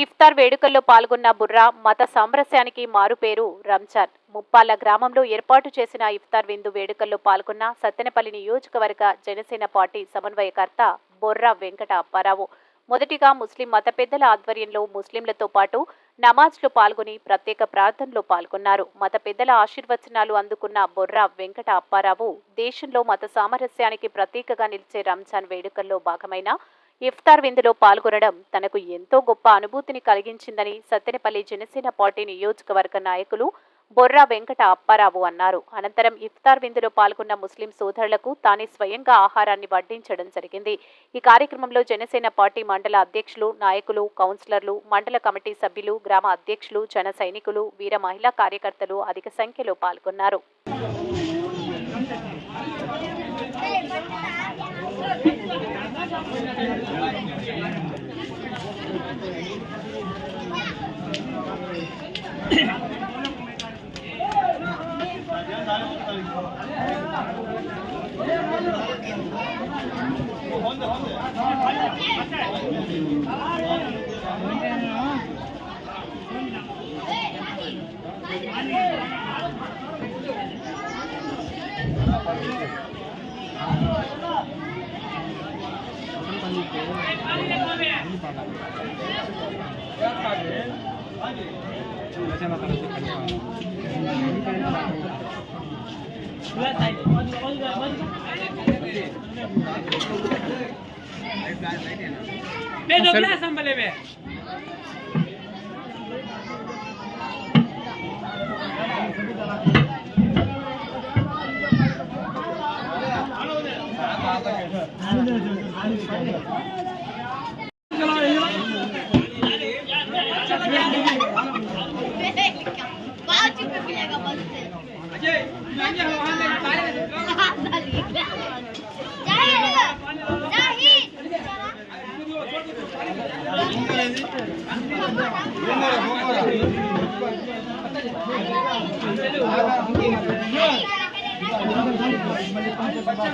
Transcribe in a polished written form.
ఇఫ్తార్ వేడుకల్లో పాల్గొన్న బుర్రా మత సామరస్యానికి మారుపేరు రంజాన్. ముప్పాళ్ల గ్రామంలో ఏర్పాటు చేసిన ఇఫ్తార్ విందు వేడుకల్లో పాల్గొన్న సత్తెనపల్లి నియోజకవర్గ జనసేన పార్టీ సమన్వయకర్త బొర్రా వెంకట అప్పారావు మొదటిగా ముస్లిం మత పెద్దల ఆధ్వర్యంలో ముస్లింలతో పాటు నమాజ్లో పాల్గొని ప్రత్యేక ప్రార్థనలో పాల్గొన్నారు. మత పెద్దల ఆశీర్వచనాలు అందుకున్న బొర్రా వెంకట అప్పారావు దేశంలో మత సామరస్యానికి ప్రతీకగా నిలిచే రంజాన్ వేడుకల్లో భాగమైన ఇఫ్తార్ విందులో పాల్గొనడం తనకు ఎంతో గొప్ప అనుభూతిని కలిగించిందని సత్తెనపల్లి జనసేన పార్టీ నియోజకవర్గ నాయకులు బొర్రా వెంకట అప్పారావు అన్నారు. అనంతరం ఇఫ్తార్ విందులో పాల్గొన్న ముస్లిం సోదరులకు తానే స్వయంగా ఆహారాన్ని వడ్డించడం జరిగింది. ఈ కార్యక్రమంలో జనసేన పార్టీ మండల అధ్యక్షులు, నాయకులు, కౌన్సిలర్లు, మండల కమిటీ సభ్యులు, గ్రామ అధ్యక్షులు, జన సైనికులు, వీర మహిళా కార్యకర్తలు అధిక సంఖ్యలో పాల్గొన్నారు.